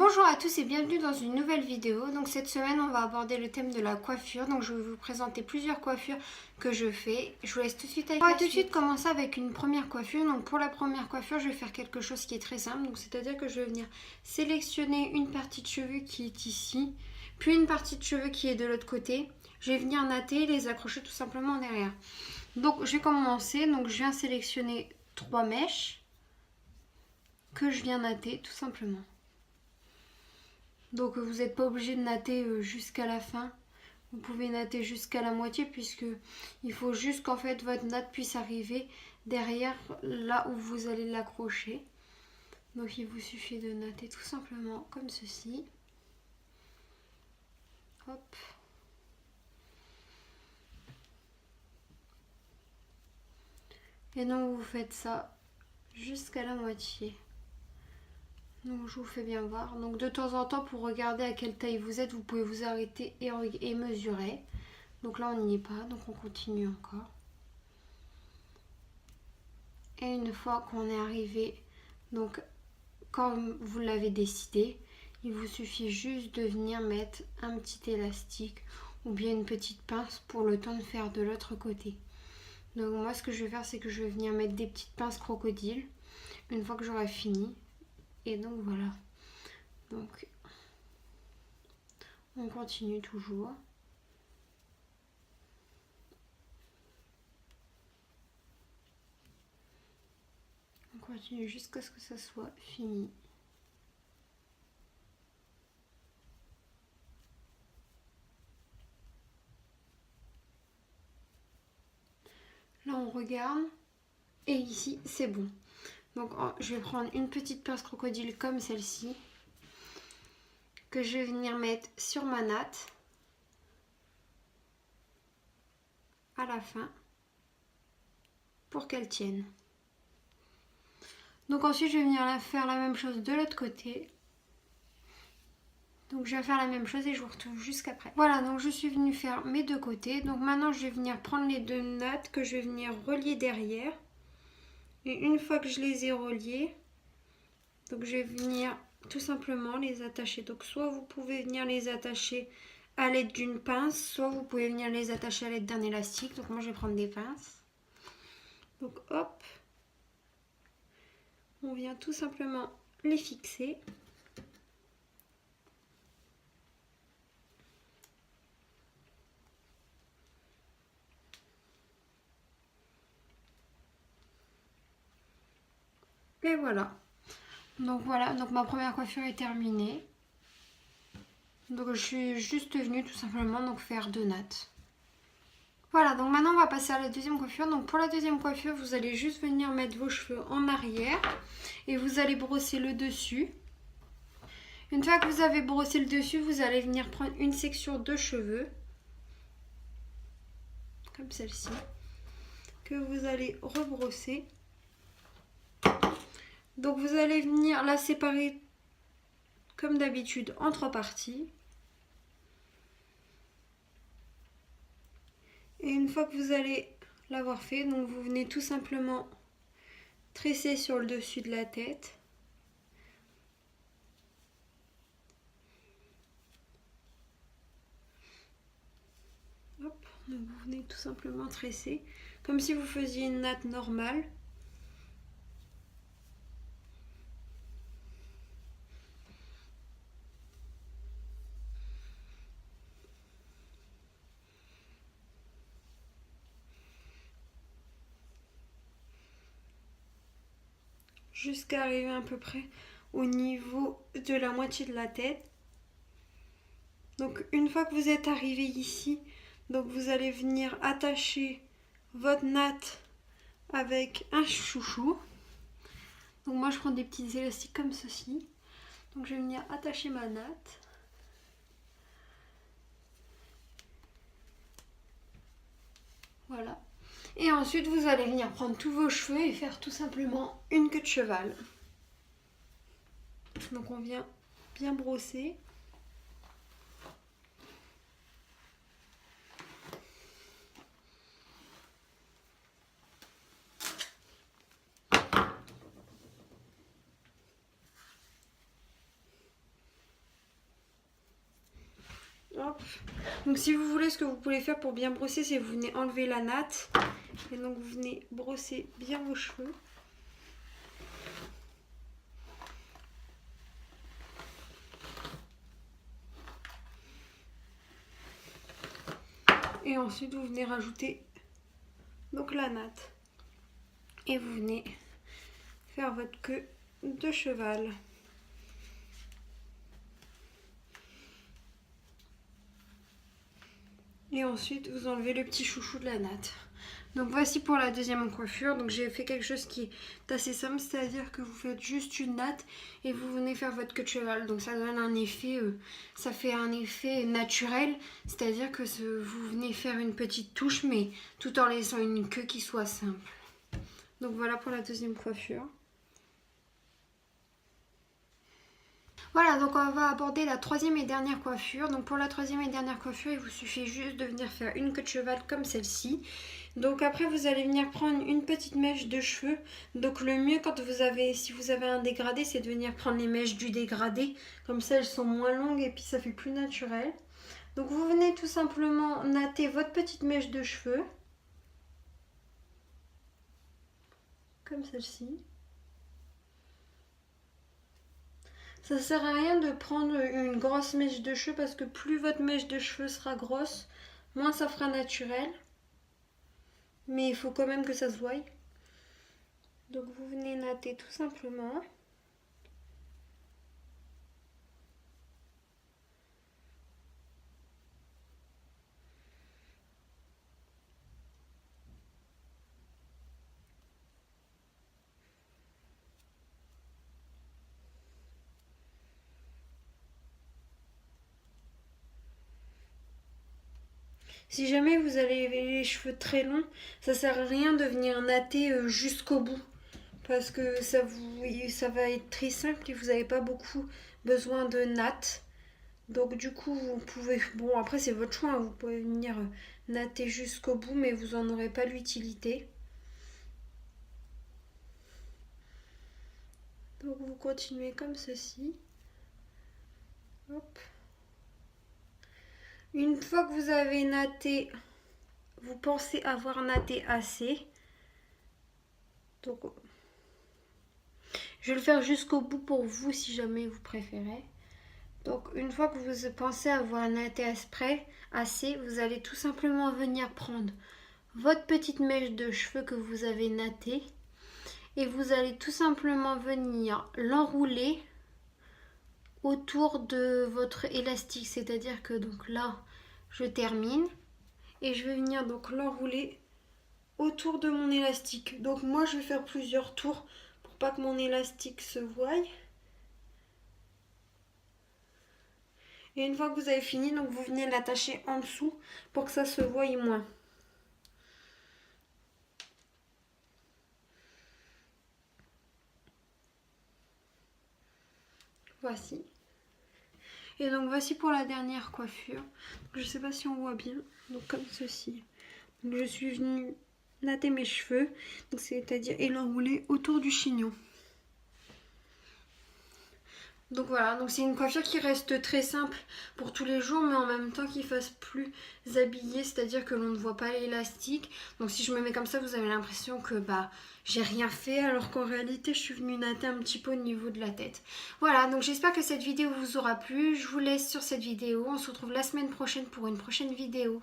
Bonjour à tous et bienvenue dans une nouvelle vidéo. Donc cette semaine on va aborder le thème de la coiffure. Donc je vais vous présenter plusieurs coiffures que je fais. Je vous laisse tout de suite avec. On va tout de suite commencer avec une première coiffure. Donc pour la première coiffure je vais faire quelque chose qui est très simple. Donc c'est-à-dire que je vais venir sélectionner une partie de cheveux qui est ici, puis une partie de cheveux qui est de l'autre côté. Je vais venir natter et les accrocher tout simplement derrière. Donc je vais commencer. Donc je viens sélectionner 3 mèches que je viens natter tout simplement. Donc vous n'êtes pas obligé de natter jusqu'à la fin. Vous pouvez natter jusqu'à la moitié puisque il faut juste qu'en fait votre natte puisse arriver derrière là où vous allez l'accrocher. Donc il vous suffit de natter tout simplement comme ceci. Hop. Et donc vous faites ça jusqu'à la moitié. Donc je vous fais bien voir. Donc de temps en temps, pour regarder à quelle taille vous êtes, vous pouvez vous arrêter et mesurer. Donc là on n'y est pas, donc on continue encore. Et une fois qu'on est arrivé, donc comme vous l'avez décidé, il vous suffit juste de venir mettre un petit élastique ou bien une petite pince pour le temps de faire de l'autre côté. Donc moi ce que je vais faire, c'est que je vais venir mettre des petites pinces crocodile une fois que j'aurai fini. Et donc voilà. Donc on continue toujours. On continue jusqu'à ce que ça soit fini. Là on regarde et ici c'est bon. Donc je vais prendre une petite pince crocodile comme celle-ci que je vais venir mettre sur ma natte à la fin pour qu'elle tienne. Donc ensuite je vais venir faire la même chose de l'autre côté. Donc je vais faire la même chose et je vous retrouve jusqu'après. Voilà, donc je suis venue faire mes deux côtés. Donc maintenant je vais venir prendre les deux nattes que je vais venir relier derrière. Et une fois que je les ai reliées, donc je vais venir tout simplement les attacher. Donc soit vous pouvez venir les attacher à l'aide d'une pince, soit vous pouvez venir les attacher à l'aide d'un élastique. Donc moi je vais prendre des pinces. Donc hop, on vient tout simplement les fixer. Et voilà. Donc voilà, donc ma première coiffure est terminée. Donc je suis juste venue tout simplement donc faire deux nattes. Voilà, donc maintenant on va passer à la deuxième coiffure. Donc pour la deuxième coiffure, vous allez juste venir mettre vos cheveux en arrière et vous allez brosser le dessus. Une fois que vous avez brossé le dessus, vous allez venir prendre une section de cheveux, comme celle-ci, que vous allez rebrosser. Donc vous allez venir la séparer comme d'habitude en 3 parties. Et une fois que vous allez l'avoir fait, donc vous venez tout simplement tresser sur le dessus de la tête. Hop, donc vous venez tout simplement tresser, comme si vous faisiez une natte normale. Jusqu'à arriver à peu près au niveau de la moitié de la tête. Donc une fois que vous êtes arrivé ici, donc vous allez venir attacher votre natte avec un chouchou. Donc moi je prends des petits élastiques comme ceci. Donc je vais venir attacher ma natte. Voilà. Et ensuite vous allez venir prendre tous vos cheveux et faire tout simplement une queue de cheval. Donc on vient bien brosser. Hop. Donc si vous voulez, ce que vous pouvez faire pour bien brosser, c'est vous venez enlever la natte. Et donc vous venez brosser bien vos cheveux. Et ensuite vous venez rajouter donc la natte. Et vous venez faire votre queue de cheval. Et ensuite vous enlevez le petit chouchou de la natte. Donc voici pour la deuxième coiffure. Donc j'ai fait quelque chose qui est assez simple, c'est-à-dire que vous faites juste une natte et vous venez faire votre queue de cheval. Donc ça donne un effet, ça fait un effet naturel, c'est-à-dire que vous venez faire une petite touche, mais tout en laissant une queue qui soit simple. Donc voilà pour la deuxième coiffure. Voilà, donc on va aborder la troisième et dernière coiffure. Donc pour la troisième et dernière coiffure, il vous suffit juste de venir faire une queue de cheval comme celle-ci. Donc après vous allez venir prendre une petite mèche de cheveux. Donc le mieux quand si vous avez un dégradé, c'est de venir prendre les mèches du dégradé. Comme ça elles sont moins longues et puis ça fait plus naturel. Donc vous venez tout simplement natter votre petite mèche de cheveux. Comme celle-ci. Ça sert à rien de prendre une grosse mèche de cheveux parce que plus votre mèche de cheveux sera grosse, moins ça fera naturel. Mais il faut quand même que ça se voie. Donc vous venez natter tout simplement. Si jamais vous avez les cheveux très longs, ça sert à rien de venir natter jusqu'au bout. Parce que ça va être très simple et vous n'avez pas beaucoup besoin de natte. Donc du coup, vous pouvez... Bon, après c'est votre choix, hein, vous pouvez venir natter jusqu'au bout, mais vous n'en aurez pas l'utilité. Donc vous continuez comme ceci. Hop. Une fois que vous avez natté, vous pensez avoir natté assez. Donc, je vais le faire jusqu'au bout pour vous si jamais vous préférez. Donc une fois que vous pensez avoir natté assez, vous allez tout simplement venir prendre votre petite mèche de cheveux que vous avez nattée et vous allez tout simplement venir l'enrouler autour de votre élastique. C'est-à-dire que donc là, je termine et je vais venir donc l'enrouler autour de mon élastique. Donc moi, je vais faire plusieurs tours pour pas que mon élastique se voie. Et une fois que vous avez fini, donc vous venez l'attacher en dessous pour que ça se voie moins. Voici. Et donc voici pour la dernière coiffure. Je ne sais pas si on voit bien. Donc comme ceci. Donc, je suis venue natter mes cheveux, c'est-à-dire et l'enrouler autour du chignon. Donc voilà, donc c'est une coiffure qui reste très simple pour tous les jours, mais en même temps qui fasse plus habillé, c'est-à-dire que l'on ne voit pas l'élastique. Donc si je me mets comme ça, vous avez l'impression que j'ai rien fait, alors qu'en réalité je suis venue natter un petit peu au niveau de la tête. Voilà, donc j'espère que cette vidéo vous aura plu. Je vous laisse sur cette vidéo. On se retrouve la semaine prochaine pour une prochaine vidéo.